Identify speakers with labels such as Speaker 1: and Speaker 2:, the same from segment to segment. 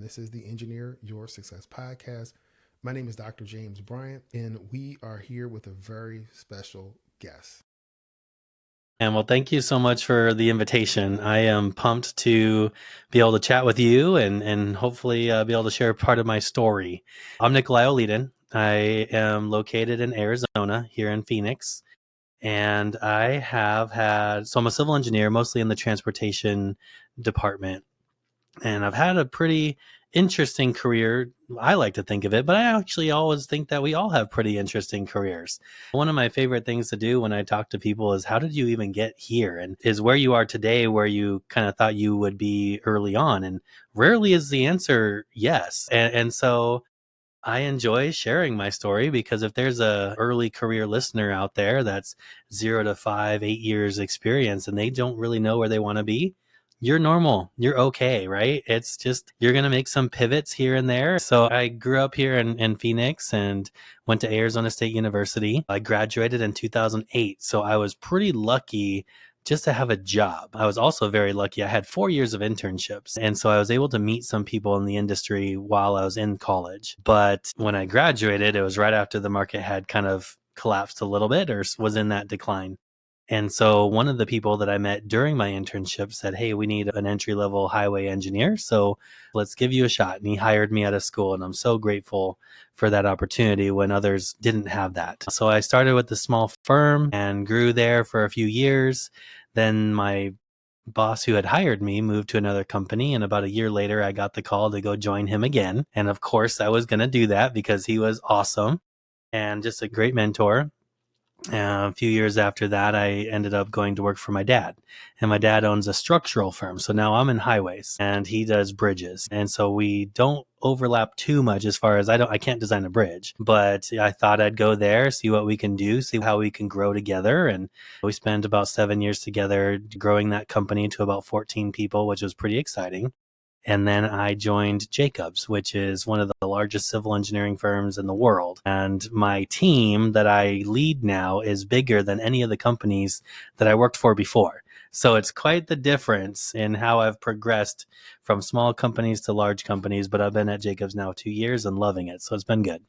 Speaker 1: This is the Engineer Your Success podcast. My name is Dr. James Bryant, and we are here with a very special guest.
Speaker 2: And well, thank you so much for the invitation. I am pumped to be able to chat with you and hopefully be able to share part of my story. I'm Nikolai Oliden. I am located in Arizona here in Phoenix. And I'm a civil engineer, mostly in the transportation department. And I've had a pretty interesting career. I like to think of it, but I actually always think that we all have pretty interesting careers. One of my favorite things to do when I talk to people is, how did you even get here? And is where you are today where you kind of thought you would be early on? And rarely is the answer yes. And so I enjoy sharing my story, because if there's a early career listener out there that's 0 to 5, 8 years experience and they don't really know where they want to be, you're normal. You're okay, right? It's just, you're going to make some pivots here and there. So I grew up here in Phoenix and went to Arizona State University. I graduated in 2008. So I was pretty lucky just to have a job. I was also very lucky. I had 4 years of internships. And so I was able to meet some people in the industry while I was in college. But when I graduated, it was right after the market had kind of collapsed a little bit or was in that decline. And so one of the people that I met during my internship said, "Hey, we need an entry level highway engineer. So let's give you a shot." And he hired me out of school. And I'm so grateful for that opportunity when others didn't have that. So I started with a small firm and grew there for a few years. Then my boss who had hired me moved to another company. And about a year later, I got the call to go join him again. And of course, I was going to do that because he was awesome and just a great mentor. A few years after that, I ended up going to work for my dad. And my dad owns a structural firm. So now I'm in highways and he does bridges. And so we don't overlap too much as far as I can't design a bridge, but I thought I'd go there, see what we can do, see how we can grow together. And we spent about 7 years together growing that company to about 14 people, which was pretty exciting. And then I joined Jacobs, which is one of the largest civil engineering firms in the world. And my team that I lead now is bigger than any of the companies that I worked for before. So it's quite the difference in how I've progressed from small companies to large companies. But I've been at Jacobs now 2 years and loving it. So it's been good.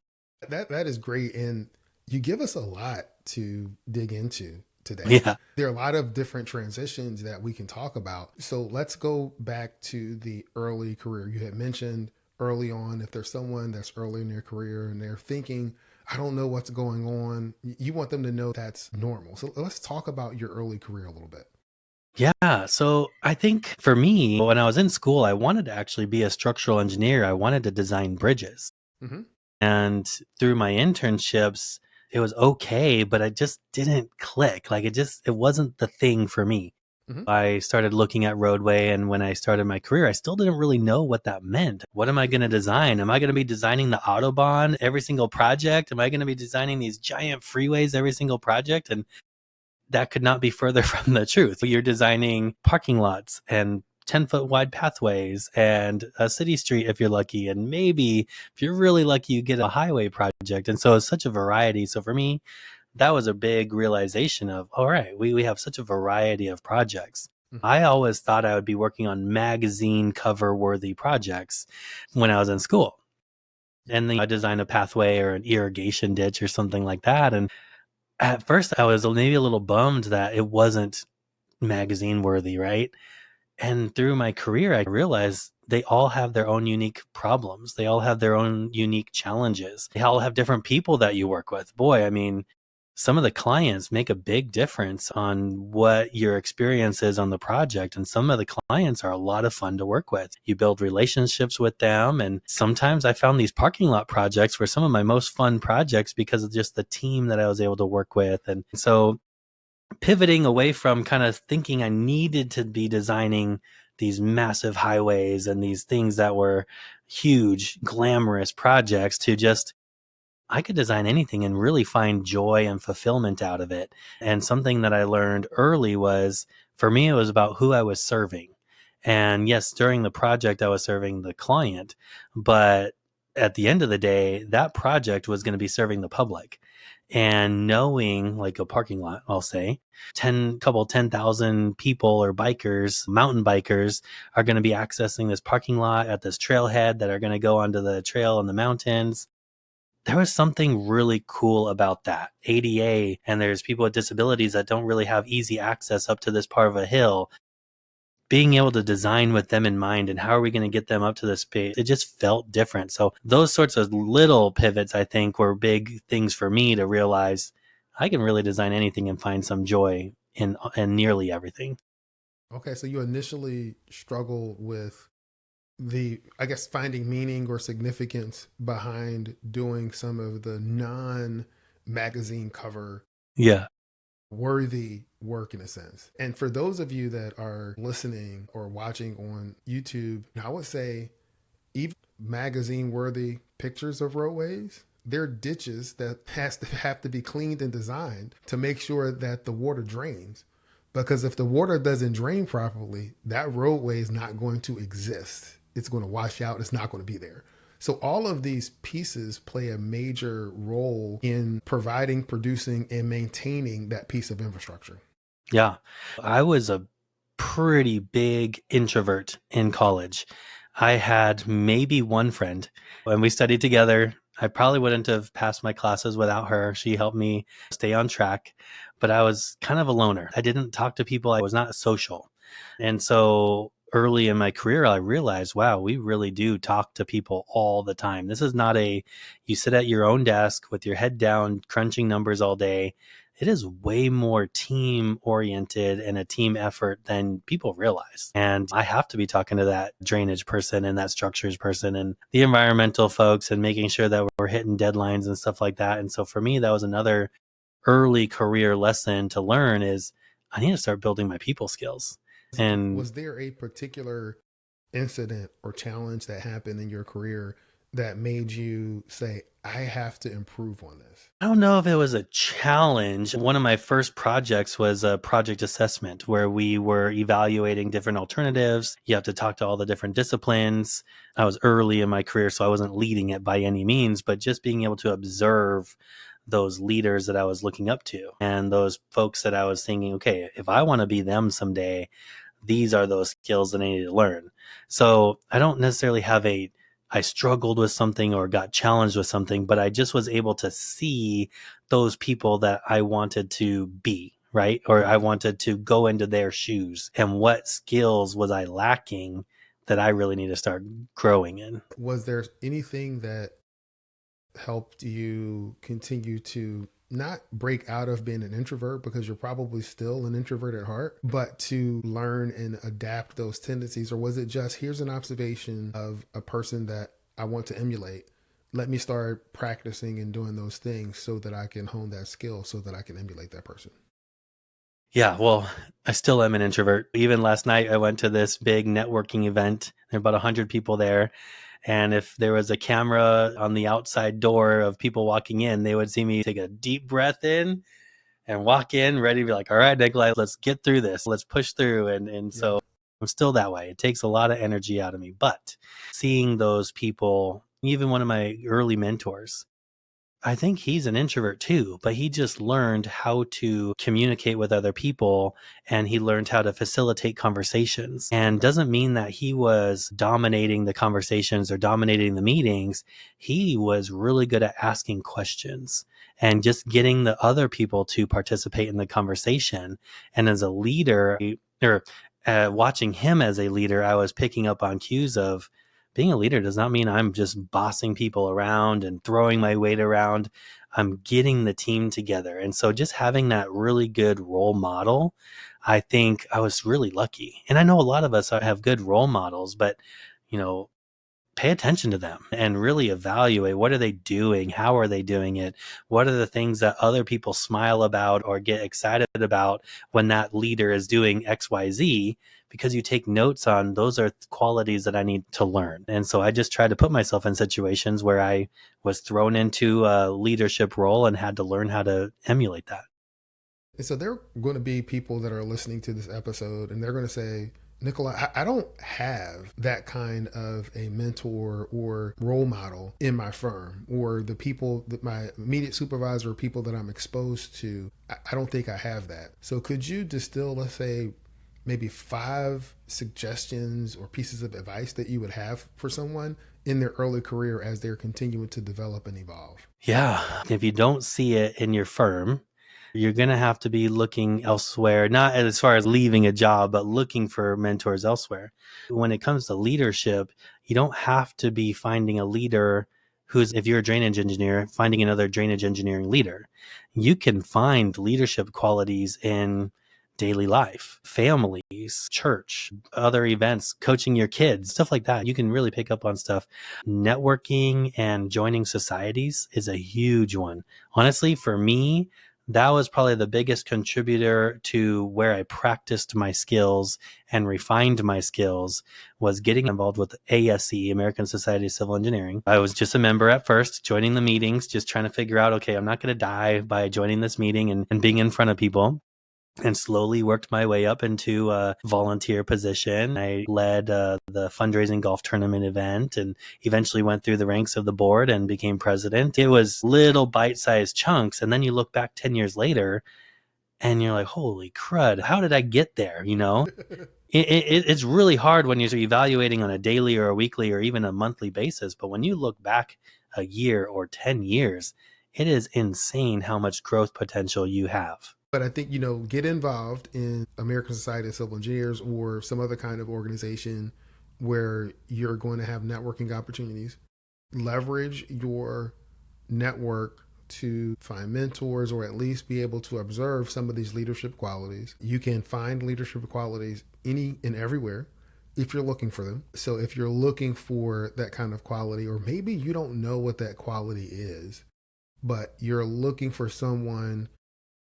Speaker 1: That is great, and you give us a lot to dig into today.
Speaker 2: Yeah.
Speaker 1: There are a lot of different transitions that we can talk about. So let's go back to the early career. You had mentioned early on, if there's someone that's early in their career and they're thinking, I don't know what's going on, you want them to know that's normal. So let's talk about your early career a little bit.
Speaker 2: Yeah. So I think for me, when I was in school, I wanted to actually be a structural engineer. I wanted to design bridges.
Speaker 1: Mm-hmm.
Speaker 2: And through my internships, it was okay, but it just didn't click. Like it wasn't the thing for me.
Speaker 1: Mm-hmm.
Speaker 2: I started looking at roadway, and when I started my career, I still didn't really know what that meant. What am I going to design? Am I going to be designing the Autobahn every single project? Am I going to be designing these giant freeways every single project? And that could not be further from the truth. You're designing parking lots and 10-foot wide pathways and a city street if you're lucky. And maybe if you're really lucky, you get a highway project. And so it's such a variety. So for me, that was a big realization of, all right, we have such a variety of projects.
Speaker 1: Mm-hmm.
Speaker 2: I always thought I would be working on magazine cover worthy projects when I was in school. And then I designed a pathway or an irrigation ditch or something like that. And at first, I was maybe a little bummed that it wasn't magazine worthy, right? And through my career, I realized they all have their own unique problems. They all have their own unique challenges. They all have different people that you work with. Boy, I mean, some of the clients make a big difference on what your experience is on the project. And some of the clients are a lot of fun to work with. You build relationships with them. And sometimes I found these parking lot projects were some of my most fun projects because of just the team that I was able to work with. And so pivoting away from kind of thinking I needed to be designing these massive highways and these things that were huge, glamorous projects to just, I could design anything and really find joy and fulfillment out of it. And something that I learned early was, for me, it was about who I was serving. And yes, during the project, I was serving the client, but at the end of the day, that project was going to be serving the public. and knowing, like a parking lot, I'll say, 10,000 people or bikers, mountain bikers, are going to be accessing this parking lot at this trailhead that are going to go onto the trail in the mountains. There was something really cool about that. ADA, and there's people with disabilities that don't really have easy access up to this part of a hill. Being able to design with them in mind and how are we going to get them up to this space, it just felt different. So those sorts of little pivots, I think, were big things for me to realize I can really design anything and find some joy in nearly everything.
Speaker 1: Okay, so you initially struggled with I guess, finding meaning or significance behind doing some of the non magazine cover
Speaker 2: Yeah.
Speaker 1: worthy work in a sense. And for those of you that are listening or watching on YouTube, I would say even magazine worthy pictures of roadways, they're ditches that have to be cleaned and designed to make sure that the water drains. Because if the water doesn't drain properly, that roadway is not going to exist. It's going to wash out. It's not going to be there. So all of these pieces play a major role in providing, producing, and maintaining that piece of infrastructure.
Speaker 2: Yeah. I was a pretty big introvert in college. I had maybe one friend and we studied together. I probably wouldn't have passed my classes without her. She helped me stay on track, but I was kind of a loner. I didn't talk to people. I was not social. And so early in my career, I realized, wow, we really do talk to people all the time. This is not you sit at your own desk with your head down, crunching numbers all day. It is way more team oriented and a team effort than people realize. And I have to be talking to that drainage person and that structures person and the environmental folks and making sure that we're hitting deadlines and stuff like that. And so for me, that was another early career lesson to learn is I need to start building my people skills. And
Speaker 1: Was there a particular incident or challenge that happened in your career that made you say, I have to improve on this?
Speaker 2: I don't know if it was a challenge. One of my first projects was a project assessment where we were evaluating different alternatives. You have to talk to all the different disciplines. I was early in my career, so I wasn't leading it by any means, but just being able to observe those leaders that I was looking up to and those folks that I was thinking, okay, if I want to be them someday, these are those skills that I need to learn. So I don't necessarily have I struggled with something or got challenged with something, but I just was able to see those people that I wanted to be, right? Or I wanted to go into their shoes. And what skills was I lacking that I really need to start growing in?
Speaker 1: Was there anything that helped you continue to not break out of being an introvert, because you're probably still an introvert at heart, but to learn and adapt those tendencies? Or was it just, here's an observation of a person that I want to emulate, let me start practicing and doing those things so that I can hone that skill so that I can emulate that person?
Speaker 2: Yeah, well, I still am an introvert. Even last night, I went to this big networking event. There were about 100 people there. And if there was a camera on the outside door of people walking in, they would see me take a deep breath in and walk in ready to be like, all right, Nikolai, let's get through this. Let's push through. And
Speaker 1: Yeah.
Speaker 2: so I'm still that way. It takes a lot of energy out of me. But seeing those people, even one of my early mentors, I think he's an introvert too, but he just learned how to communicate with other people and he learned how to facilitate conversations. And
Speaker 1: Okay.
Speaker 2: doesn't mean that he was dominating the conversations or dominating the meetings. He was really good at asking questions and just getting the other people to participate in the conversation. And as a leader, or watching him as a leader, I was picking up on cues of being a leader does not mean I'm just bossing people around and throwing my weight around. I'm getting the team together. And so just having that really good role model, I think I was really lucky. And I know a lot of us have good role models, but you know, pay attention to them and really evaluate what are they doing, how are they doing it, what are the things that other people smile about or get excited about when that leader is doing XYZ, because you take notes on those are qualities that I need to learn. And so I just tried to put myself in situations where I was thrown into a leadership role and had to learn how to emulate that.
Speaker 1: And so there are going to be people that are listening to this episode and they're going to say, Nikolai, I don't have that kind of a mentor or role model in my firm, or the people that my immediate supervisor or people that I'm exposed to. I don't think I have that. So could you distill, let's say, maybe 5 suggestions or pieces of advice that you would have for someone in their early career as they're continuing to develop and evolve?
Speaker 2: Yeah. If you don't see it in your firm, you're going to have to be looking elsewhere, not as far as leaving a job, but looking for mentors elsewhere. When it comes to leadership, you don't have to be finding a leader who's, if you're a drainage engineer, finding another drainage engineering leader. You can find leadership qualities in daily life, families, church, other events, coaching your kids, stuff like that. You can really pick up on stuff. Networking and joining societies is a huge one. Honestly, for me, that was probably the biggest contributor to where I practiced my skills and refined my skills, was getting involved with ASE, American Society of Civil Engineering. I was just a member at first, joining the meetings, just trying to figure out, okay, I'm not going to die by joining this meeting and being in front of people, and slowly worked my way up into a volunteer position. I led the fundraising golf tournament event and eventually went through the ranks of the board and became president. It was little bite-sized chunks. And then you look back 10 years later and you're like, holy crud, how did I get there? It's really hard when you're evaluating on a daily or a weekly or even a monthly basis. But when you look back a year or 10 years, it is insane how much growth potential you have.
Speaker 1: But I think, get involved in American Society of Civil Engineers or some other kind of organization where you're going to have networking opportunities. Leverage your network to find mentors or at least be able to observe some of these leadership qualities. You can find leadership qualities any and everywhere if you're looking for them. So if you're looking for that kind of quality, or maybe you don't know what that quality is, but you're looking for someone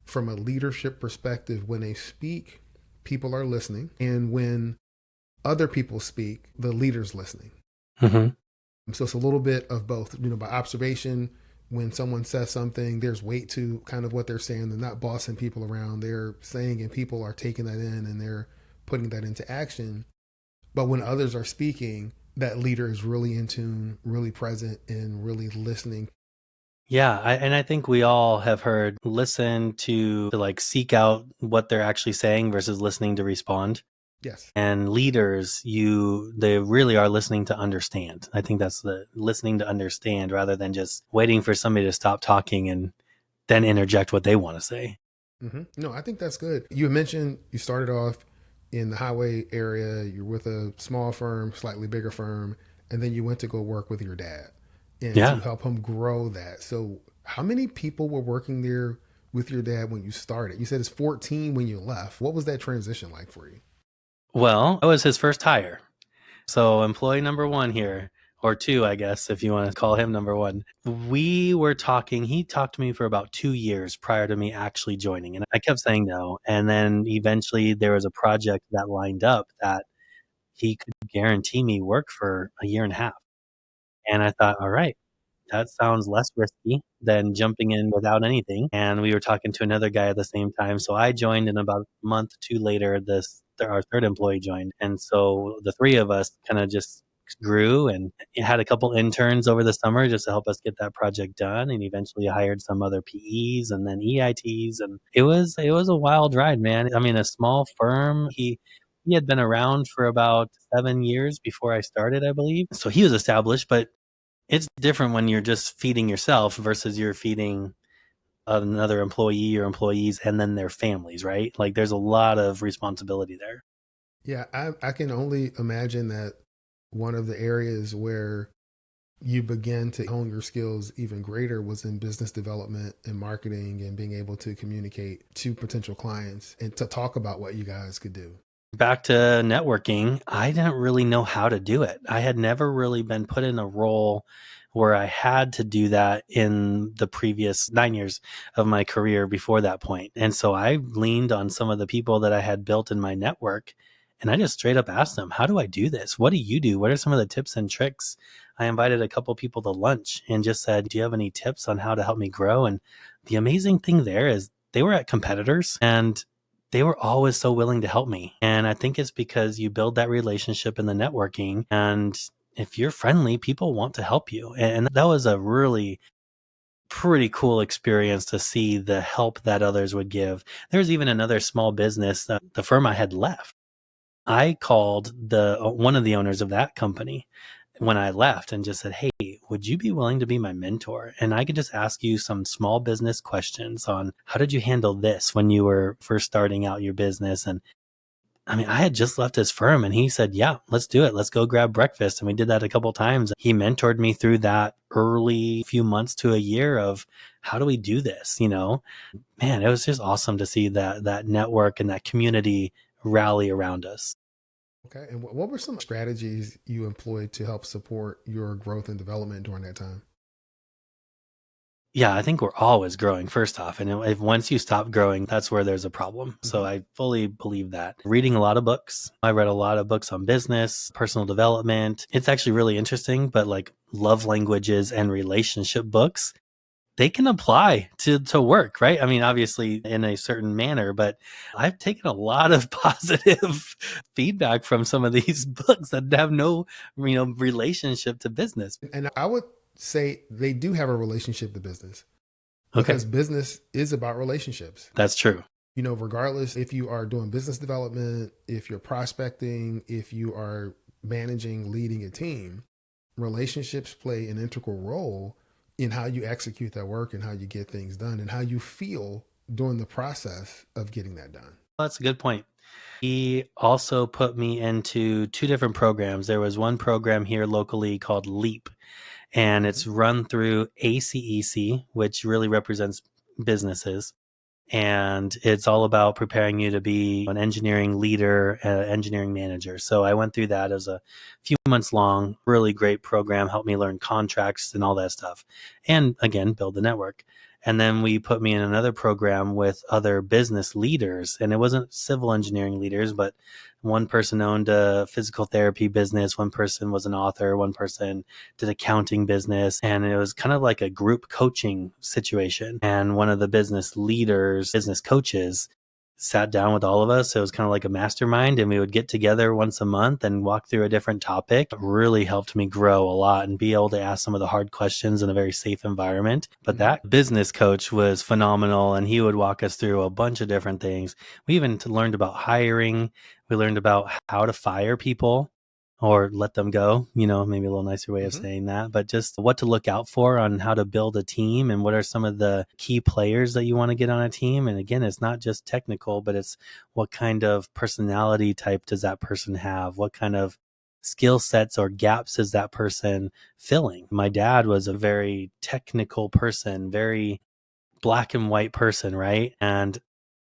Speaker 1: from a leadership perspective, when they speak, people are listening. And when other people speak, the leader's listening.
Speaker 2: Mm-hmm.
Speaker 1: So it's a little bit of both, by observation. When someone says something, there's weight to kind of what they're saying. They're not bossing people around. They're saying, and people are taking that in and they're putting that into action. But when others are speaking, that leader is really in tune, really present, and really listening.
Speaker 2: Yeah, and I think we all have heard listen to like seek out what they're actually saying versus listening to respond.
Speaker 1: Yes.
Speaker 2: And leaders, they really are listening to understand. I think that's the listening to understand rather than just waiting for somebody to stop talking and then interject what they want to say.
Speaker 1: Mm-hmm. No, I think that's good. You mentioned you started off in the highway area. You're with a small firm, slightly bigger firm, and then you went to go work with your dad and to
Speaker 2: Yeah.
Speaker 1: help him grow that. So how many people were working there with your dad when you started? You said it's 14 when you left. What was that transition like for you?
Speaker 2: Well, I was his first hire. So employee number one here, or two, I guess, if you want to call him number one. We were talking, he talked to me for about 2 years prior to me actually joining. And I kept saying no. And then eventually there was a project that lined up that he could guarantee me work for a year and a half. And I thought, all right, that sounds less risky than jumping in without anything. And we were talking to another guy at the same time. So I joined, and about a month, two later, our third employee joined. And so the three of us kind of just grew and had a couple interns over the summer just to help us get that project done. And eventually hired some other PEs and then EITs. And it was a wild ride, man. I mean, a small firm. He had been around for about 7 years before I started, I believe. So he was established, but it's different when you're just feeding yourself versus you're feeding another employee or employees and then their families, right? Like there's a lot of responsibility there.
Speaker 1: Yeah, I can only imagine that one of the areas where you began to hone your skills even greater was in business development and marketing and being able to communicate to potential clients and to talk about what you guys could do.
Speaker 2: Back to networking, I didn't really know how to do it. I had never really been put in a role where I had to do that in the previous 9 years of my career before that point. And so I leaned on some of the people that I had built in my network. And I just straight up asked them, how do I do this? What do you do? What are some of the tips and tricks? I invited a couple people to lunch and just said, do you have any tips on how to help me grow? And the amazing thing there is they were at competitors, and they were always so willing to help me. And I think it's because you build that relationship in the networking. And if you're friendly, people want to help you. And that was a really pretty cool experience to see the help that others would give. There's even another small business, the firm I had left. I called one of the owners of that company when I left and just said, "Hey, would you be willing to be my mentor? And I could just ask you some small business questions on how did you handle this when you were first starting out your business?" And I mean, I had just left his firm and he said, "Yeah, let's do it. Let's go grab breakfast." And we did that a couple of times. He mentored me through that early few months to a year of how do we do this? Man, it was just awesome to see that network and that community rally around us.
Speaker 1: Okay. And what were some strategies you employed to help support your growth and development during that time?
Speaker 2: Yeah, I think we're always growing, first off. And if once you stop growing, that's where there's a problem. So
Speaker 1: Hmm.
Speaker 2: I fully believe that. Reading a lot of books. I read a lot of books on business, personal development. It's actually really interesting, but like love languages and relationship books, they can apply to work, right? I mean, obviously in a certain manner, but I've taken a lot of positive feedback from some of these books that have no, relationship to business.
Speaker 1: And I would say they do have a relationship to business
Speaker 2: Okay,
Speaker 1: because business is about relationships.
Speaker 2: that's true.
Speaker 1: Regardless if you are doing business development, if you're prospecting, if you are managing, leading a team, relationships play an integral role in how you execute that work and how you get things done and how you feel during the process of getting that done.
Speaker 2: That's a good point. He also put me into two different programs. There was one program here locally called LEAP, and
Speaker 1: Mhm.
Speaker 2: it's run through ACEC, which really represents businesses. And it's all about preparing you to be an engineering leader, engineering manager. So I went through that as a few months long, really great program, helped me learn contracts and all that stuff. And again, build the network. And then we put me in another program with other business leaders. And it wasn't civil engineering leaders, but one person owned a physical therapy business. One person was an author. One person did accounting business. And it was kind of like a group coaching situation. And one of the business leaders, business coaches, sat down with all of us. So it was kind of like a mastermind, and we would get together once a month and walk through a different topic. It really helped me grow a lot and be able to ask some of the hard questions in a very safe environment. But
Speaker 1: Mhm.
Speaker 2: that business coach was phenomenal, and he would walk us through a bunch of different things. We even learned about hiring. We learned about how to fire people or let them go, maybe a little nicer way of
Speaker 1: Mhm.
Speaker 2: saying that, but just what to look out for on how to build a team and what are some of the key players that you want to get on a team. And again, it's not just technical, but it's what kind of personality type does that person have? What kind of skill sets or gaps is that person filling? My dad was a very technical person, very black and white person, right? And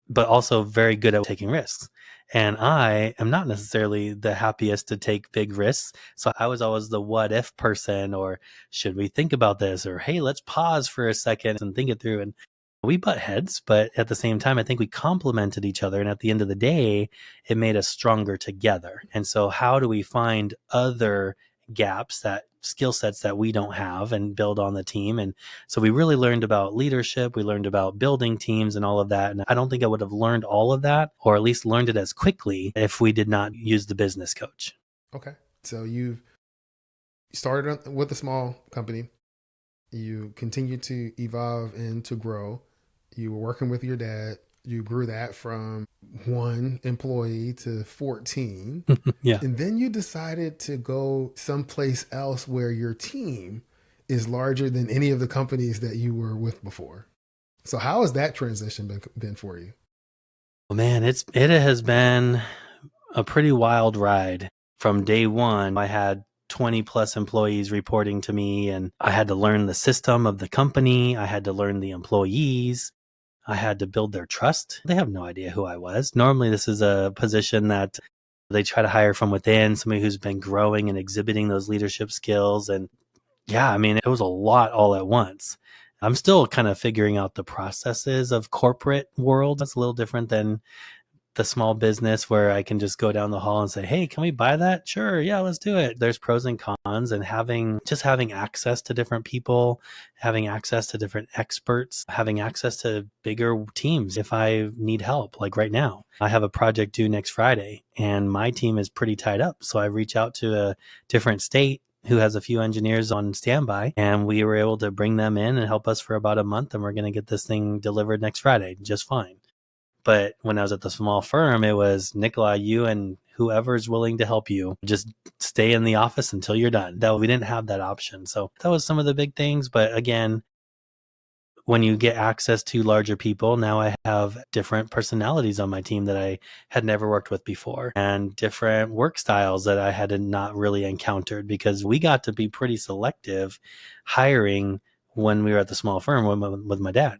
Speaker 2: but also very good at taking risks. And I am not necessarily the happiest to take big risks. So I was always the what if person, or should we think about this? Or hey, let's pause for a second and think it through. And we butt heads, but at the same time, I think we complemented each other. And at the end of the day, it made us stronger together. And so, how do we find other gaps, that skill sets that we don't have, and build on the team? And so we really learned about leadership. We learned about building teams and all of that. And I don't think I would have learned all of that, or at least learned it as quickly, if we did not use the business coach.
Speaker 1: Okay. So you've started with a small company. You continue to evolve and to grow. You were working with your dad. You grew that from one employee to 14.
Speaker 2: Yeah.
Speaker 1: And then you decided to go someplace else where your team is larger than any of the companies that you were with before. So how has that transition been for you?
Speaker 2: Well, man, it has been a pretty wild ride. From day one, I had 20 plus employees reporting to me, and I had to learn the system of the company. I had to learn the employees. I had to build their trust. They have no idea who I was. Normally, this is a position that they try to hire from within, somebody who's been growing and exhibiting those leadership skills. And yeah, I mean, it was a lot all at once. I'm still kind of figuring out the processes of corporate world. That's a little different than the small business where I can just go down the hall and say, hey, can we buy that? Sure. Yeah, let's do it. There's pros and cons, and having access to different people, having access to different experts, having access to bigger teams if I need help. Like right now, I have a project due next Friday and my team is pretty tied up. So I reach out to a different state who has a few engineers on standby, and we were able to bring them in and help us for about a month, and we're going to get this thing delivered next Friday just fine. But when I was at the small firm, it was Nikolai, you and whoever's willing to help you, just stay in the office until you're done. That we didn't have that option. So that was some of the big things. But again, when you get access to larger people, now I have different personalities on my team that I had never worked with before, and different work styles that I had not really encountered, because we got to be pretty selective hiring when we were at the small firm with my dad.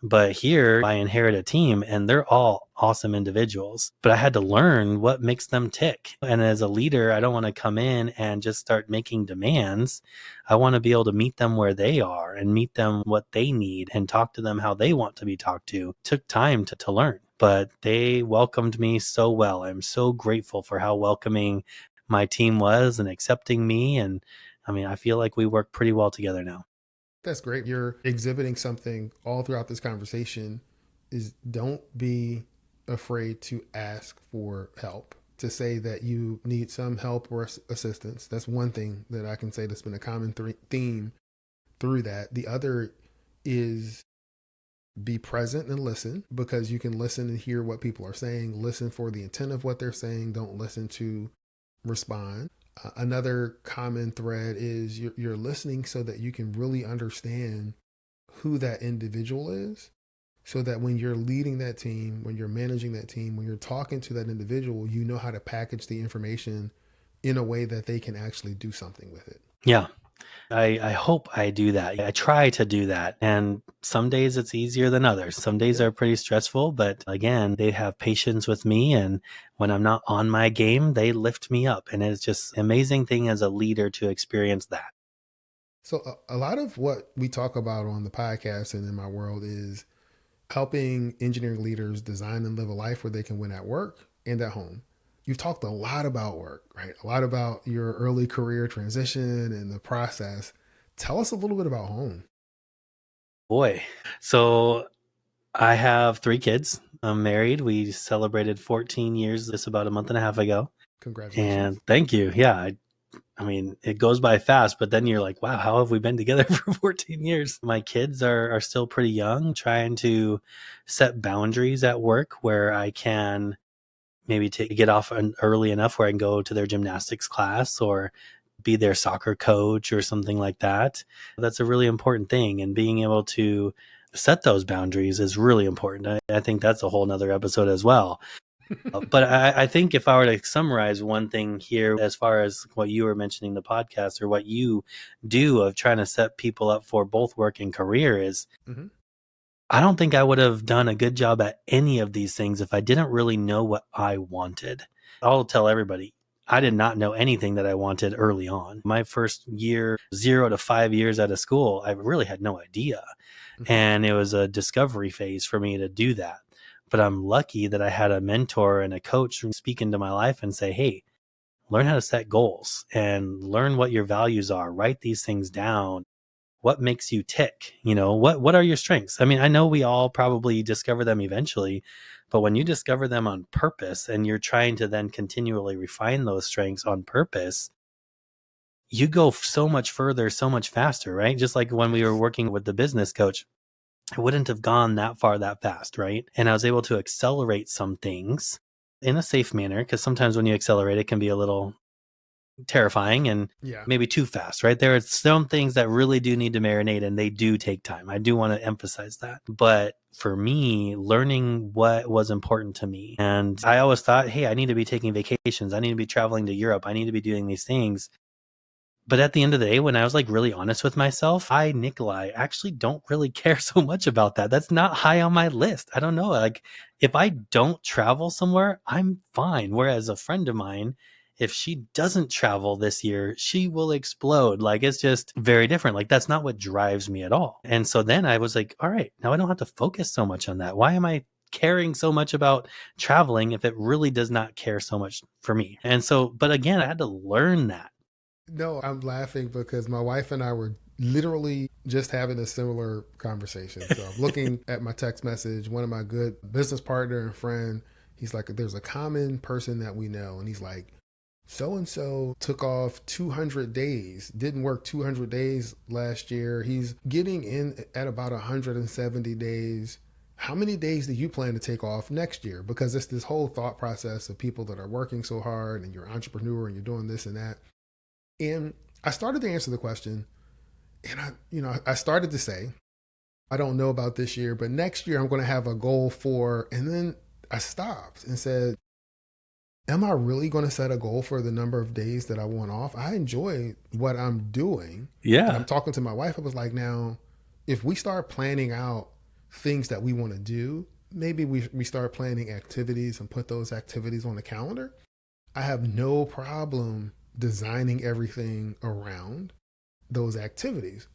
Speaker 2: But here I inherit a team and they're all awesome individuals, but I had to learn what makes them tick. And as a leader, I don't want to come in and just start making demands. I want to be able to meet them where they are and meet them what they need and talk to them how they want to be talked to. It took time to learn, but they welcomed me so well. I'm so grateful for how welcoming my team was and accepting me. And I mean, I feel like we work pretty well together now.
Speaker 1: That's great. You're exhibiting something all throughout this conversation is don't be afraid to ask for help, to say that you need some help or assistance. That's one thing that I can say that's been a common theme through that. The other is be present and listen, because you can listen and hear what people are saying. Listen for the intent of what they're saying. Don't listen to respond. Another common thread is you're listening so that you can really understand who that individual is, so that when you're leading that team, when you're managing that team, when you're talking to that individual, you know how to package the information in a way that they can actually do something with it.
Speaker 2: Yeah. I hope I do that. I try to do that. And some days it's easier than others. Some days
Speaker 1: Yeah.
Speaker 2: are pretty stressful, but again, they have patience with me. And when I'm not on my game, they lift me up. And it's just an amazing thing as a leader to experience that.
Speaker 1: So a lot of what we talk about on the podcast and in my world is helping engineering leaders design and live a life where they can win at work and at home. You've talked a lot about work, right? A lot about your early career transition and the process. Tell us a little bit about home.
Speaker 2: Boy. So I have 3 kids. I'm married. We celebrated 14 years this about a month and a half ago.
Speaker 1: Congratulations.
Speaker 2: And thank you. Yeah. I mean, it goes by fast, but then you're like, wow, how have we been together for 14 years? My kids are still pretty young, trying to set boundaries at work where I can maybe get off early enough where I can go to their gymnastics class or be their soccer coach or something like that. That's a really important thing. And being able to set those boundaries is really important. I think that's a whole nother episode as well. But I think if I were to summarize one thing here, as far as what you were mentioning, the podcast, or what you do of trying to set people up for both work and career, is
Speaker 1: Mm-hmm.
Speaker 2: I don't think I would have done a good job at any of these things if I didn't really know what I wanted. I'll tell everybody, I did not know anything that I wanted early on. My first year, 0 to 5 years out of school, I really had no idea.
Speaker 1: Mm-hmm.
Speaker 2: And it was a discovery phase for me to do that. But I'm lucky that I had a mentor and a coach speak into my life and say, hey, learn how to set goals and learn what your values are. Write these things down. What makes you tick? What are your strengths? I mean, I know we all probably discover them eventually, but when you discover them on purpose and you're trying to then continually refine those strengths on purpose, you go so much further, so much faster, right? Just like when we were
Speaker 1: Yes.
Speaker 2: working with the business coach, I wouldn't have gone that far that fast, right? And I was able to accelerate some things in a safe manner, because sometimes when you accelerate, it can be a little terrifying and
Speaker 1: Yeah.
Speaker 2: maybe too fast, right? There are some things that really do need to marinate and they do take time. I do want to emphasize that. But for me, learning what was important to me, and I always thought, hey, I need to be taking vacations. I need to be traveling to Europe. I need to be doing these things. But at the end of the day, when I was like really honest with myself, Nikolai, actually don't really care so much about that. That's not high on my list. I don't know. Like if I don't travel somewhere, I'm fine. Whereas a friend of mine, if she doesn't travel this year, she will explode. Like it's just very different. Like that's not what drives me at all. And so then I was like, all right, now I don't have to focus so much on that. Why am I caring so much about traveling if it really does not care so much for me? And so, but again, I had to learn that.
Speaker 1: No, I'm laughing because my wife and I were literally just having a similar conversation. So I'm looking at my text message. One of my good business partner and friend, he's like, there's a common person that we know. And he's like, so and so took off 200 days, didn't work 200 days last year. He's getting in at about 170 days. How many days do you plan to take off next year? Because it's this whole thought process of people that are working so hard and you're an entrepreneur and you're doing this and that. And I started to answer the question, and I started to say, I don't know about this year, but next year I'm going to have a goal for, and then I stopped and said, am I really going to set a goal for the number of days that I want off? I enjoy what I'm doing. And I'm
Speaker 2: Yeah.
Speaker 1: talking to my wife. I was like, now, if we start planning out things that we want to do, maybe we start planning activities and put those activities on the calendar. I have no problem designing everything around those activities.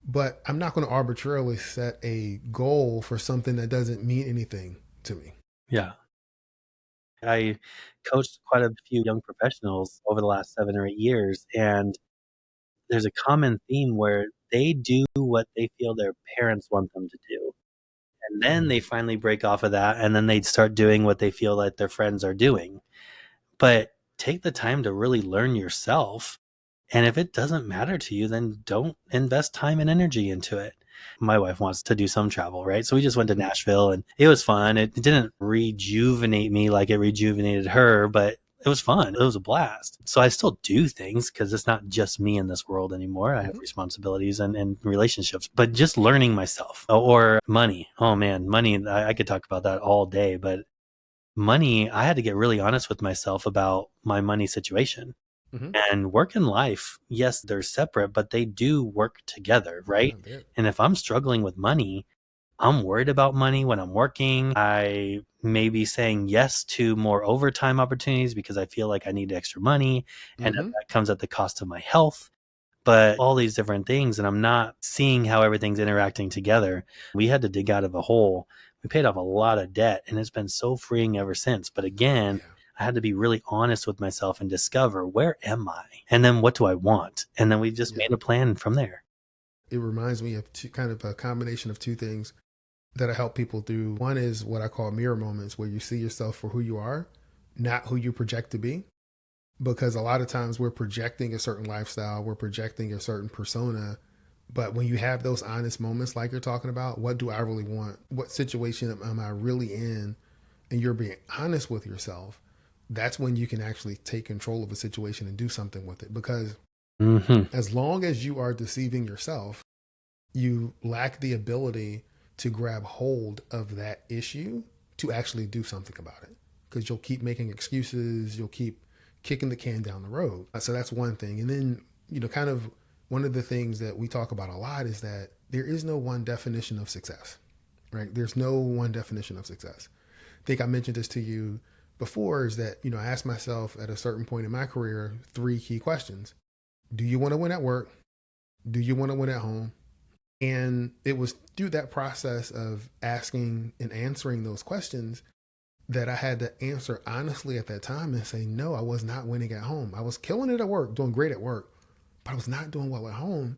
Speaker 1: But I'm not going to arbitrarily set a goal for something that doesn't mean anything to me.
Speaker 2: Yeah. I coached quite a few young professionals over the last 7 or 8 years, and there's a common theme where they do what they feel their parents want them to do. And then they finally break off of that, and then they start doing what they feel like their friends are doing. But take the time to really learn yourself. And if it doesn't matter to you, then don't invest time and energy into it. My wife wants to do some travel, right? So we just went to Nashville and it was fun. It didn't rejuvenate me like it rejuvenated her, but it was fun. It was a blast. So I still do things because it's not just me in this world anymore. I have
Speaker 1: Mm-hmm.
Speaker 2: responsibilities and relationships, but just learning myself or money. Oh man, money. I could talk about that all day, but money, I had to get really honest with myself about my money situation.
Speaker 1: Mm-hmm.
Speaker 2: And work and life, yes, they're separate, but they do work together,
Speaker 1: Yeah,
Speaker 2: right?
Speaker 1: there.
Speaker 2: And if I'm struggling with money, I'm worried about money when I'm working. I may be saying yes to more overtime opportunities because I feel like I need extra money. And if
Speaker 1: Mm-hmm.
Speaker 2: that comes at the cost of my health, but all these different things, and I'm not seeing how everything's interacting together. We had to dig out of a hole. We paid off a lot of debt, and it's been so freeing ever since. But again,
Speaker 1: Yeah.
Speaker 2: I had to be really honest with myself and discover, where am I? And then what do I want? And then we just
Speaker 1: Yeah.
Speaker 2: made a plan from there.
Speaker 1: It reminds me of kind of a combination of two things that I help people through. One is what I call mirror moments, where you see yourself for who you are, not who you project to be. Because a lot of times we're projecting a certain lifestyle, we're projecting a certain persona. But when you have those honest moments like you're talking about, what do I really want? What situation am I really in? And you're being honest with yourself. That's when you can actually take control of a situation and do something with it. Because
Speaker 2: Hmm.
Speaker 1: as long as you are deceiving yourself, you lack the ability to grab hold of that issue to actually do something about it. Because you'll keep making excuses, you'll keep kicking the can down the road. So that's one thing. And then, kind of one of the things that we talk about a lot is that there is no one definition of success, right? There's no one definition of success. I think I mentioned this to you before, is that, I asked myself at a certain point in my career 3 key questions. Do you want to win at work? Do you want to win at home? And it was through that process of asking and answering those questions that I had to answer honestly at that time and say, no, I was not winning at home. I was killing it at work, doing great at work, but I was not doing well at home.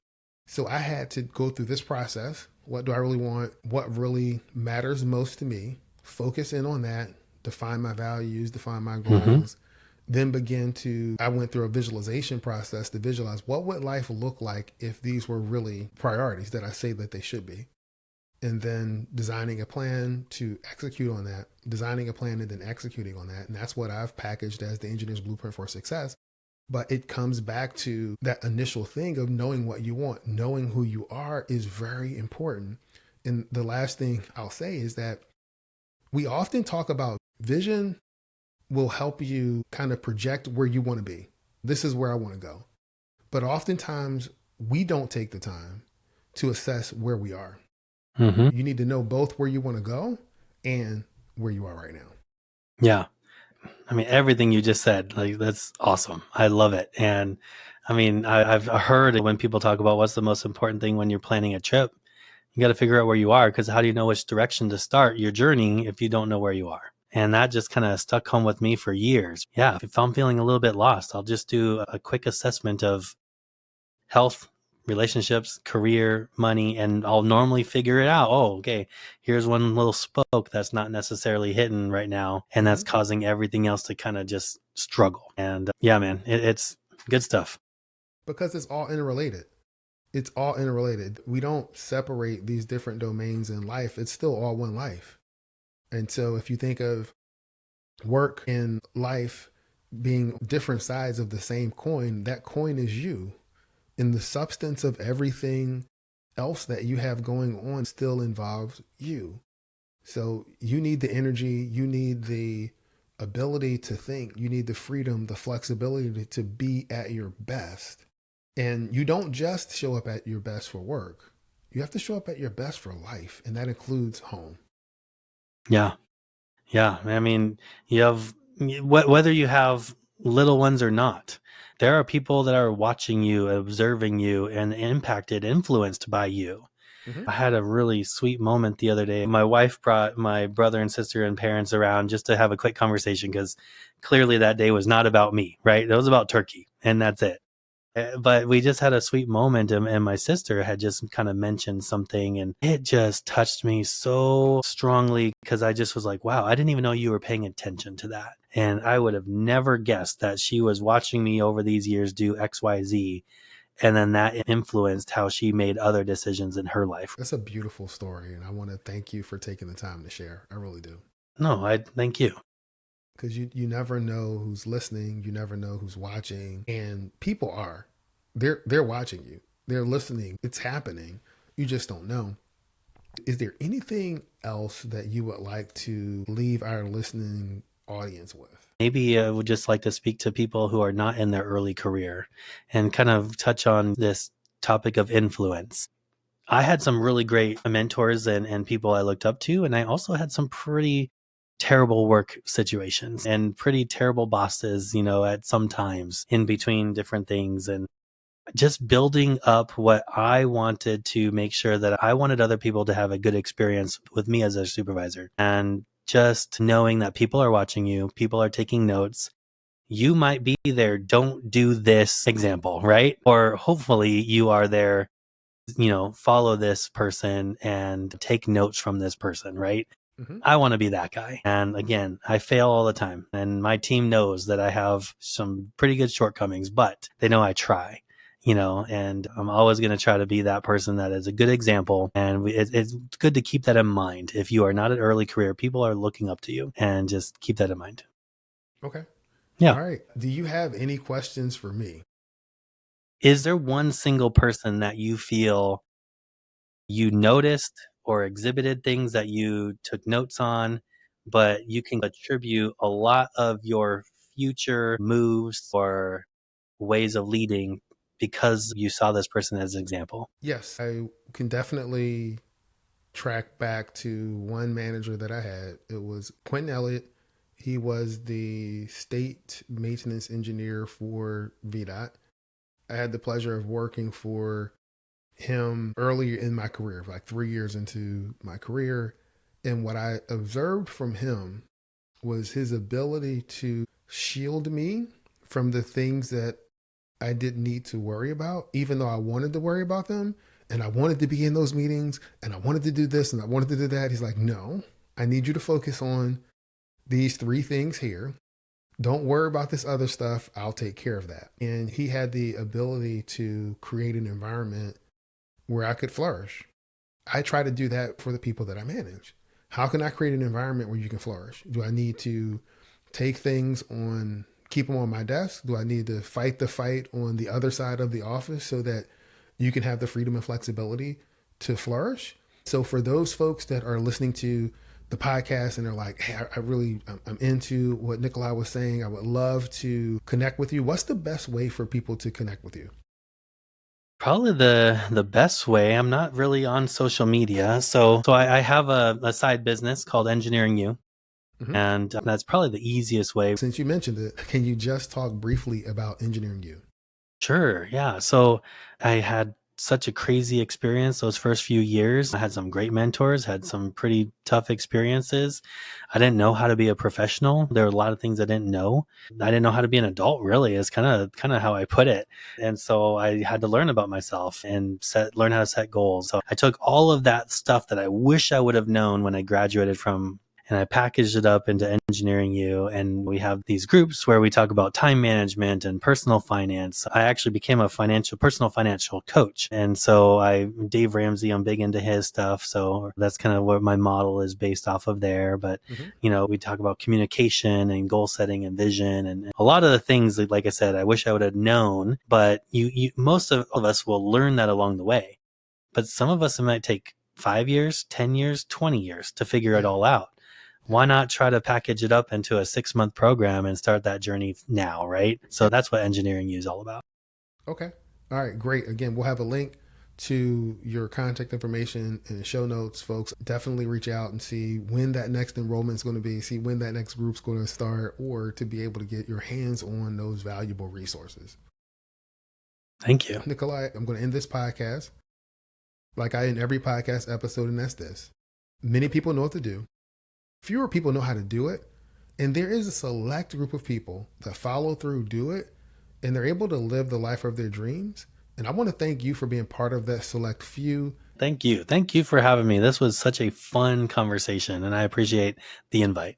Speaker 1: So I had to go through this process. What do I really want? What really matters most to me? Focus in on that, define my values, define my
Speaker 2: Hmm.
Speaker 1: goals, then I went through a visualization process to visualize what would life look like if these were really priorities that I say that they should be. And then designing a plan to execute on that, designing a plan and then executing on that. And that's what I've packaged as the engineer's blueprint for success. But it comes back to that initial thing of knowing what you want. Knowing who you are is very important. And the last thing I'll say is that we often talk about vision will help you kind of project where you want to be. This is where I want to go. But oftentimes we don't take the time to assess where we are.
Speaker 2: Hmm.
Speaker 1: You need to know both where you want to go and where you are right now.
Speaker 2: Yeah. I mean, everything you just said, like, that's awesome. I love it. And I mean, I've heard when people talk about what's the most important thing when you're planning a trip, You got to figure out where you are, because how do you know which direction to start your journey if you don't know where you are? And that just kind of stuck home with me for years. Yeah, if I'm feeling a little bit lost, I'll just do a quick assessment of health, relationships, career, money, and I'll normally figure it out. Oh, okay, here's one little spoke that's not necessarily hitting right now, and that's causing everything else to kind of just struggle. And yeah, man, it's good stuff.
Speaker 1: Because it's all interrelated. It's all interrelated. We don't separate these different domains in life. It's still all one life. And so if you think of work and life being different sides of the same coin, that coin is you. And the substance of everything else that you have going on still involves you. So you need the energy, you need the ability to think, you need the freedom, the flexibility to be at your best. And you don't just show up at your best for work. You have to show up at your best for life, and that includes home.
Speaker 2: Yeah. Yeah. I mean, you have, whether you have little ones or not, there are people that are watching you, observing you, and impacted, influenced by you. I had a really sweet moment the other day. My wife brought my brother and sister and parents around just to have a quick conversation, because clearly that day was not about me, right? It was about turkey, and that's it. But we just had a sweet moment, and my sister had just kind of mentioned something, and it just touched me so strongly, because I just was like, wow, I didn't even know you were paying attention to that. And I would have never guessed that she was watching me over these years do XYZ, and then that influenced how she made other decisions in her life.
Speaker 1: That's a beautiful story, and I want to thank you for taking the time to share. I really do.
Speaker 2: No, I thank you.
Speaker 1: Because you never know who's listening, you never know who's watching, and people are. They're watching you. They're listening. It's happening. You just don't know. Is there anything else that you would like to leave our listening audience with?
Speaker 2: Maybe I would just like to speak to people who are not in their early career and kind of touch on this topic of influence. I had some really great mentors and people I looked up to, and I also had some pretty terrible work situations and pretty terrible bosses, at some times in between different things. And just building up what I wanted to make sure that I wanted other people to have a good experience with me as a supervisor. And just knowing that people are watching you, people are taking notes. You might be there, don't do this example, right? Or hopefully you are there, follow this person and take notes from this person, right? I want to be that guy. And again, I fail all the time. And my team knows that I have some pretty good shortcomings, but they know I try, and I'm always going to try to be that person that is a good example. And it's good to keep that in mind. If you are not an early career, people are looking up to you, and just keep that in mind.
Speaker 1: Okay.
Speaker 2: Yeah.
Speaker 1: All right. Do you have any questions for me?
Speaker 2: Is there one single person that you feel you noticed or exhibited things that you took notes on, but you can attribute a lot of your future moves or ways of leading because you saw this person as an example?
Speaker 1: Yes, I can definitely track back to one manager that I had. It was Quentin Elliott. He was the state maintenance engineer for VDOT. I had the pleasure of working for him earlier in my career, like 3 years into my career. And what I observed from him was his ability to shield me from the things that I didn't need to worry about, even though I wanted to worry about them. And I wanted to be in those meetings and I wanted to do this and I wanted to do that. He's like, no, I need you to focus on these three things here. Don't worry about this other stuff. I'll take care of that. And he had the ability to create an environment where I could flourish. I try to do that for the people that I manage. How can I create an environment where you can flourish? Do I need to take things on, keep them on my desk? Do I need to fight the fight on the other side of the office so that you can have the freedom and flexibility to flourish? So for those folks that are listening to the podcast and they're like, hey, I'm into what Nikolai was saying. I would love to connect with you. What's the best way for people to connect with you?
Speaker 2: Probably the best way. I'm not really on social media, so I have a side business called Engineering You, and that's probably the easiest way.
Speaker 1: Since you mentioned it, can you just talk briefly about Engineering You?
Speaker 2: Sure, yeah. So I had such a crazy experience those first few years. I had some great mentors, had some pretty tough experiences. I didn't know how to be a professional. There were a lot of things I didn't know. I didn't know how to be an adult, really, is kind of how I put it. And so I had to learn about myself and learn how to set goals. So I took all of that stuff that I wish I would have known when I graduated from, and I packaged it up into Engineering U. And we have these groups where we talk about time management and personal finance. I actually became a personal financial coach. And so Dave Ramsey, I'm big into his stuff. So that's kind of what my model is based off of there. But, we talk about communication and goal setting and vision and a lot of the things, like I said, I wish I would have known, but most of us will learn that along the way. But some of us, it might take 5 years, 10 years, 20 years to figure it all out. Why not try to package it up into a 6-month program and start that journey now, right? So that's what Engineering U is all about.
Speaker 1: Okay. All right, great. Again, we'll have a link to your contact information in the show notes, folks. Definitely reach out and see when that next enrollment is going to be, see when that next group's going to start, or to be able to get your hands on those valuable resources.
Speaker 2: Thank you.
Speaker 1: Nikolai, I'm going to end this podcast like I end every podcast episode, and that's this. Many people know what to do. Fewer people know how to do it. And there is a select group of people that follow through, do it, and they're able to live the life of their dreams. And I want to thank you for being part of that select few.
Speaker 2: Thank you. Thank you for having me. This was such a fun conversation, and I appreciate the invite.